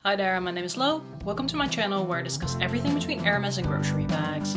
Hi there, my name is Lo. Welcome to my channel where I discuss everything between Hermes and grocery bags.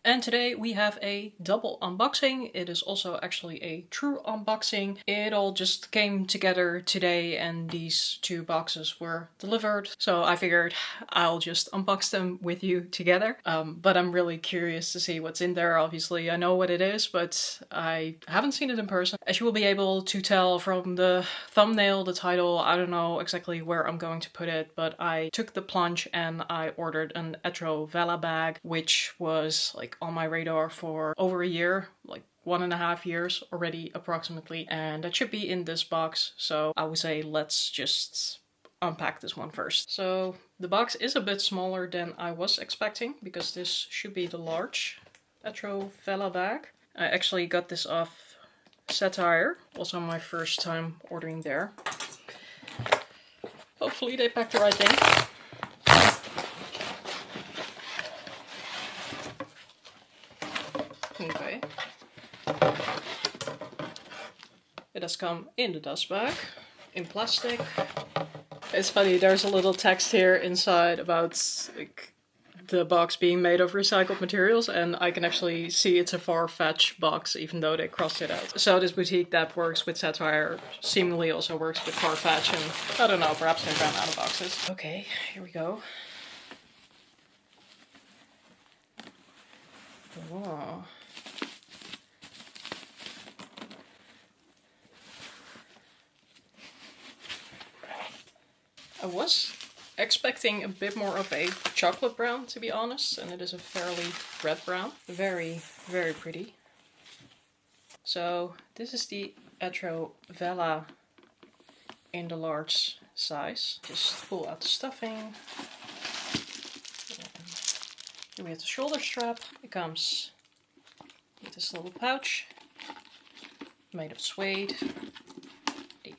And today we have a double unboxing. It is also actually a true unboxing. It all just came together today and these two boxes were delivered. So I figured I'll just unbox them with you together. But I'm really curious to see what's in there. Obviously I know what it is, but I haven't seen it in person. As you will be able to tell from the thumbnail, the title, I don't know exactly where I'm going to put it, but I took the plunge and I ordered an Etro Vela bag, which was like on my radar for over a year, like 1.5 years already approximately, and that should be in this box. So I would say let's just unpack this one first. So the box is a bit smaller than I was expecting because this should be the large Etro Vela bag. I actually got this off Satire, also my first time ordering there. Hopefully they packed the right thing. Okay. It has come in the dust bag, in plastic. It's funny, there's a little text here inside about like, the box being made of recycled materials, and I can actually see it's a far-fetched box even though they crossed it out. So this boutique that works with Satire seemingly also works with Farfetch, and I don't know, perhaps they ran out of boxes. Okay, here we go. Oh. I was expecting a bit more of a chocolate brown, to be honest, and it is a fairly red brown. Very, very pretty. So this is the Etro Vela in the large size. Just pull out the stuffing. Here we have the shoulder strap. It comes with this little pouch made of suede. The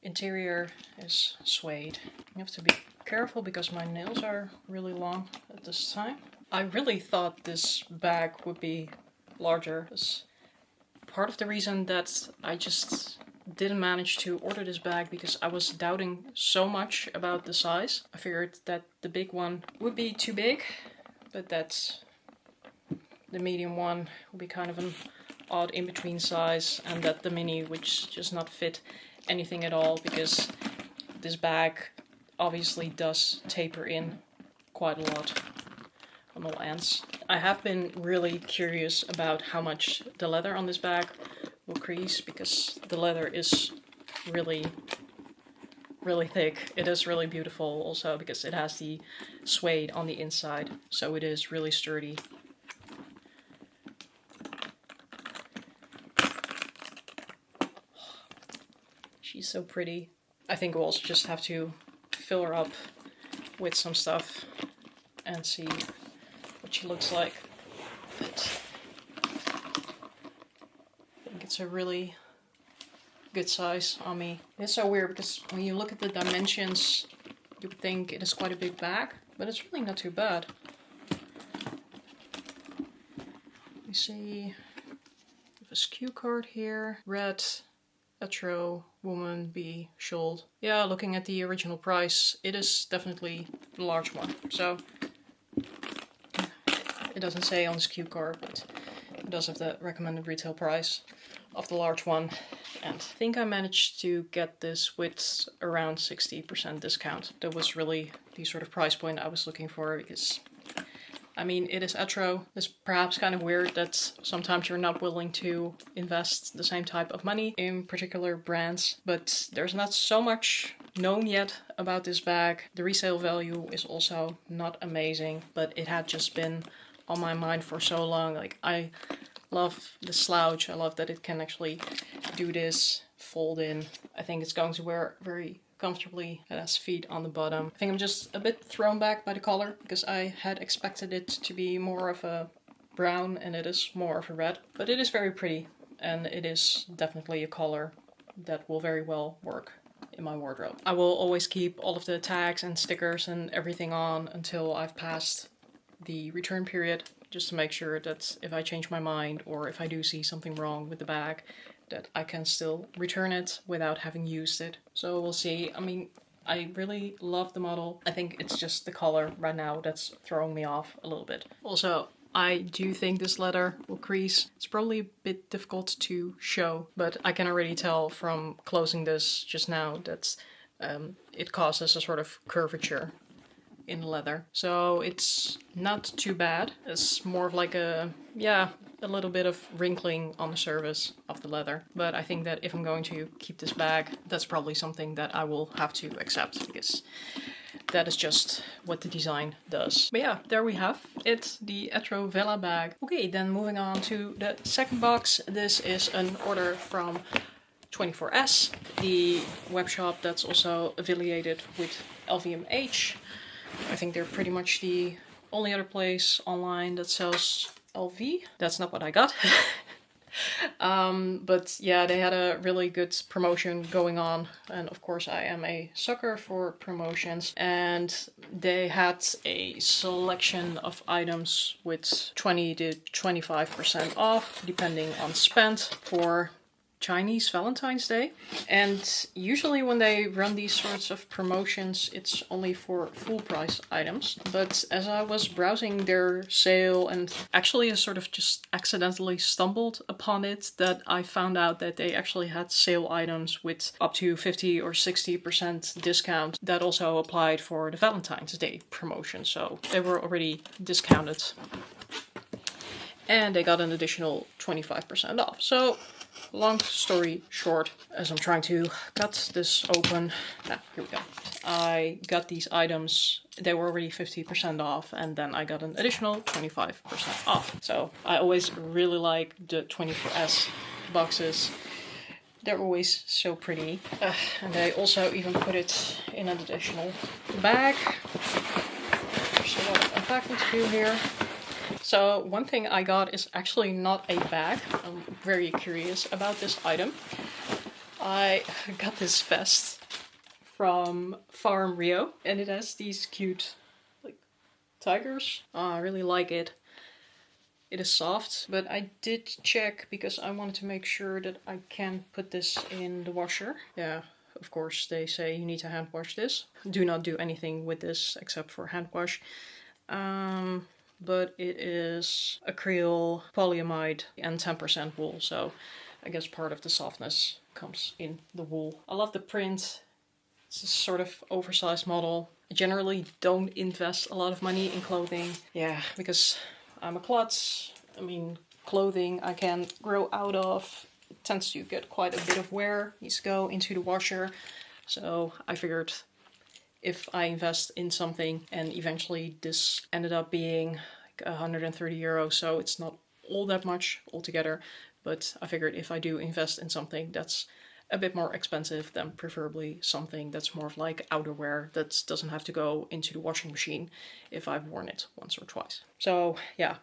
interior is suede. You have to be careful because my nails are really long at this time. I really thought this bag would be larger. It's part of the reason that I just didn't manage to order this bag because I was doubting so much about the size. I figured that the big one would be too big, but that the medium one would be kind of an odd in-between size, and that the mini would just not fit anything at all because this bag obviously does taper in quite a lot on all ends. I have been really curious about how much the leather on this bag will crease because the leather is really thick. It is really beautiful also because it has the suede on the inside, so it is really sturdy. She's so pretty. I think we'll also just have to fill her up with some stuff and see what she looks like. But I think it's a really good size on me. It's so weird because when you look at the dimensions, you would think it is quite a big bag, but it's really not too bad. You see, we have a SKU card here. Red, Etro, woman, B, shoulder. Yeah, looking at the original price, it is definitely the large one. So it doesn't say on the SKU card, but it does have the recommended retail price of the large one. And I think I managed to get this with around 60% discount. That was really the sort of price point I was looking for because, I mean, it is Etro. It's perhaps kind of weird that sometimes you're not willing to invest the same type of money in particular brands, but there's not so much known yet about this bag. The resale value is also not amazing, but it had just been on my mind for so long. Like, I love the slouch. I love that it can actually do this, fold in. I think it's going to wear very comfortably. It has feet on the bottom. I think I'm just a bit thrown back by the color because I had expected it to be more of a brown and it is more of a red. But it is very pretty and it is definitely a color that will very well work in my wardrobe. I will always keep all of the tags and stickers and everything on until I've passed the return period, just to make sure that if I change my mind or if I do see something wrong with the bag, that I can still return it without having used it. So we'll see. I mean, I really love the model. I think it's just the color right now that's throwing me off a little bit. Also, I do think this leather will crease. It's probably a bit difficult to show, but I can already tell from closing this just now that it causes a sort of curvature in the leather. So it's not too bad. It's more of like a little bit of wrinkling on the surface of the leather. But I think that if I'm going to keep this bag, that's probably something that I will have to accept, because that is just what the design does. But yeah, there we have it, the Etro Vela bag. Okay, then moving on to the second box. This is an order from 24S, the web shop that's also affiliated with LVMH. I think they're pretty much the only other place online that sells LV. That's not what I got. But yeah, they had a really good promotion going on, and of course I am a sucker for promotions, and they had a selection of items with 20 to 25% off depending on spend for Chinese Valentine's Day. And usually when they run these sorts of promotions, it's only for full price items. But as I was browsing their sale, and actually I sort of just accidentally stumbled upon it, that I found out that they actually had sale items with up to 50 or 60% discount that also applied for the Valentine's Day promotion. So they were already discounted. And they got an additional 25% off. So long story short, as I'm trying to cut this open, here we go. I got these items, they were already 50% off, and then I got an additional 25% off. So I always really like the 24S boxes. They're always so pretty. And they also even put it in an additional bag. There's a lot of unpacking to do here. So one thing I got is actually not a bag. I'm very curious about this item. I got this vest from Farm Rio, and it has these cute like tigers. I really like it. It is soft, but I did check because I wanted to make sure that I can put this in the washer. Yeah, of course they say you need to hand wash this. Do not do anything with this except for hand wash. But it is acryl, polyamide, and 10% wool, so I guess part of the softness comes in the wool. I love the print. It's a sort of oversized model. I generally don't invest a lot of money in clothing. Yeah, because I'm a klutz. I mean, clothing I can grow out of. It tends to get quite a bit of wear. Needs to go into the washer. So I figured if I invest in something, and eventually this ended up being like 130 euros, so it's not all that much altogether, but I figured if I do invest in something that's a bit more expensive, then preferably something that's more of like outerwear that doesn't have to go into the washing machine if I've worn it once or twice. So yeah,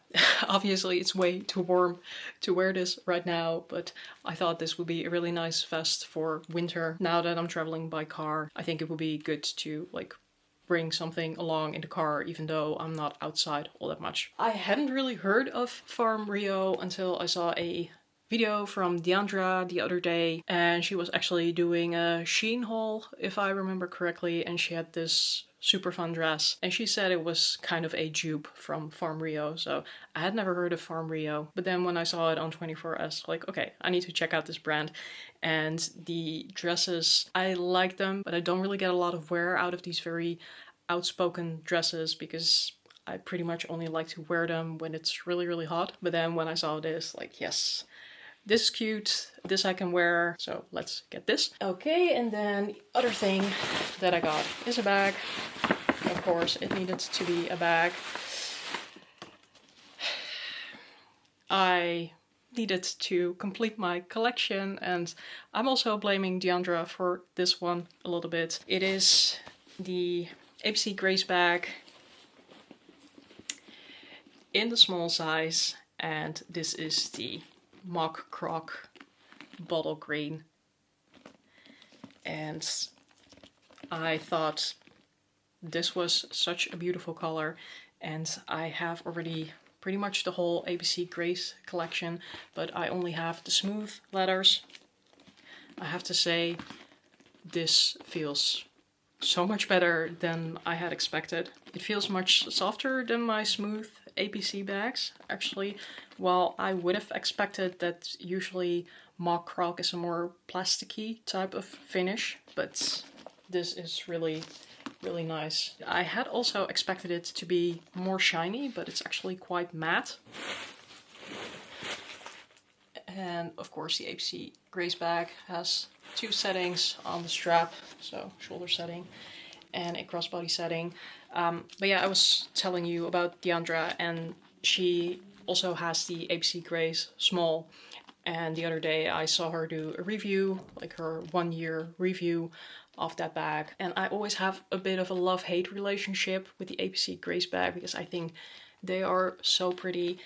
obviously it's way too warm to wear this right now, but I thought this would be a really nice vest for winter. Now that I'm traveling by car, I think it would be good to like bring something along in the car, even though I'm not outside all that much. I hadn't really heard of Farm Rio until I saw a video from Deandra the other day, and she was actually doing a Shein haul, if I remember correctly, and she had this super fun dress, and she said it was kind of a dupe from Farm Rio, so I had never heard of Farm Rio, but then when I saw it on 24S, like, okay, I need to check out this brand. And the dresses, I like them, but I don't really get a lot of wear out of these very outspoken dresses, because I pretty much only like to wear them when it's really, really hot. But then when I saw this, like, yes, this is cute, this I can wear, so let's get this. Okay, and then the other thing that I got is a bag. Of course, it needed to be a bag. I needed to complete my collection, and I'm also blaming Deandra for this one a little bit. It is the ABC Grace bag in the small size, and this is the Mock Croc bottle green, and I thought this was such a beautiful color, and I have already pretty much the whole ABC Grace collection, but I only have the smooth leathers. I have to say, this feels so much better than I had expected. It feels much softer than my smooth APC bags, actually. While I would have expected that usually mock croc is a more plasticky type of finish, but this is really nice. I had also expected it to be more shiny, but it's actually quite matte. And of course the APC Grace bag has 2 settings on the strap, so shoulder setting and a crossbody setting. But yeah, I was telling you about Deandra, and she also has the APC Grace small. And the other day I saw her do a review, like her 1-year review of that bag. And I always have a bit of a love-hate relationship with the APC Grace bag, because I think they are so pretty,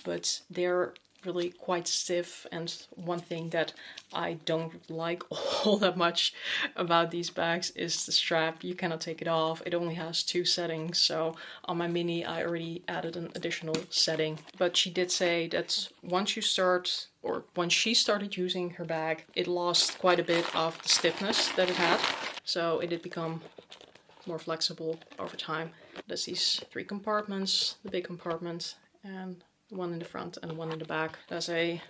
but they're really quite stiff. And one thing that I don't like all that much about these bags is the strap. You cannot take it off. It only has 2 settings, so on my mini I already added an additional setting. But she did say that once she started using her bag, it lost quite a bit of the stiffness that it had, so it did become more flexible over time. There's these 3 compartments, the big compartment, and one in the front and one in the back. There's a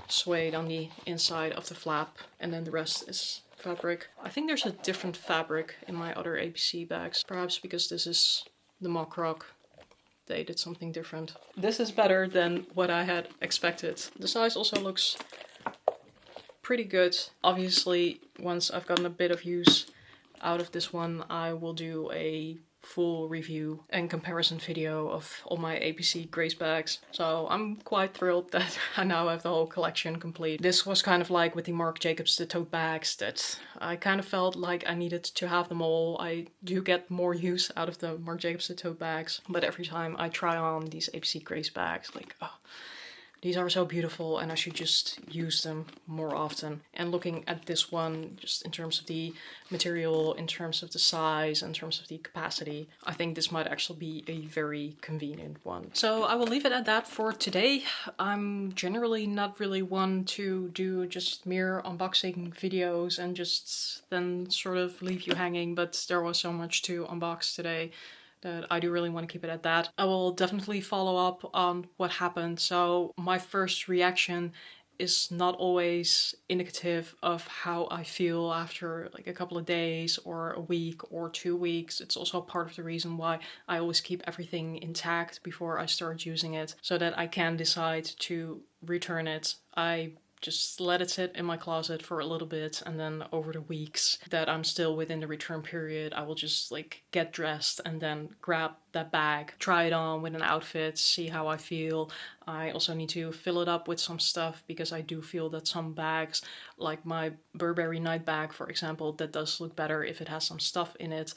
suede on the inside of the flap, and then the rest is fabric. I think there's a different fabric in my other APC bags, perhaps because this is the mock croc. They did something different. This is better than what I had expected. The size also looks pretty good. Obviously, once I've gotten a bit of use out of this one, I will do a full review and comparison video of all my APC Grace bags. So I'm quite thrilled that I now have the whole collection complete. This was kind of like with the Marc Jacobs the tote bags, that I kind of felt like I needed to have them all. I do get more use out of the Marc Jacobs the tote bags, but every time I try on these APC Grace bags, like, oh, these are so beautiful and I should just use them more often. And looking at this one, just in terms of the material, in terms of the size, in terms of the capacity, I think this might actually be a very convenient one. So I will leave it at that for today. I'm generally not really one to do just mere unboxing videos and just then sort of leave you hanging, but there was so much to unbox today that I do really want to keep it at that. I will definitely follow up on what happened. So my first reaction is not always indicative of how I feel after like a couple of days or a week or 2 weeks. It's also part of the reason why I always keep everything intact before I start using it, so that I can decide to return it. I just let it sit in my closet for a little bit, and then over the weeks that I'm still within the return period, I will just like get dressed and then grab that bag, try it on with an outfit, see how I feel. I also need to fill it up with some stuff, because I do feel that some bags, like my Burberry night bag for example, that does look better if it has some stuff in it.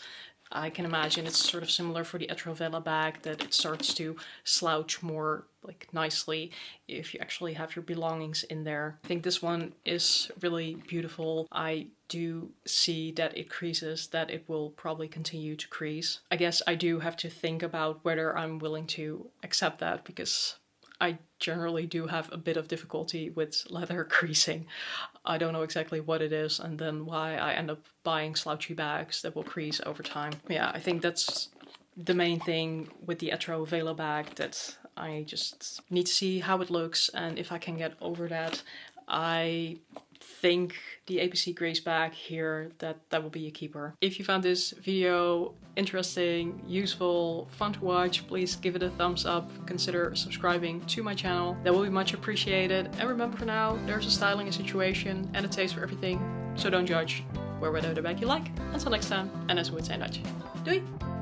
I can imagine it's sort of similar for the Etro Vela bag, that it starts to slouch more like nicely if you actually have your belongings in there. I think this one is really beautiful. I do see that it creases, that it will probably continue to crease. I guess I do have to think about whether I'm willing to accept that, because I generally do have a bit of difficulty with leather creasing. I don't know exactly what it is, and then why I end up buying slouchy bags that will crease over time. Yeah, I think that's the main thing with the Etro Vela bag, that I just need to see how it looks, and if I can get over that, I think the APC Grace bag here, that will be a keeper. If you found this video interesting, useful, fun to watch, please give it a thumbs up. Consider subscribing to my channel. That will be much appreciated. And remember, for now, there's a style and a situation and a taste for everything. So don't judge. Wear whatever bag you like. Until next time, and as we would say in Dutch, doei!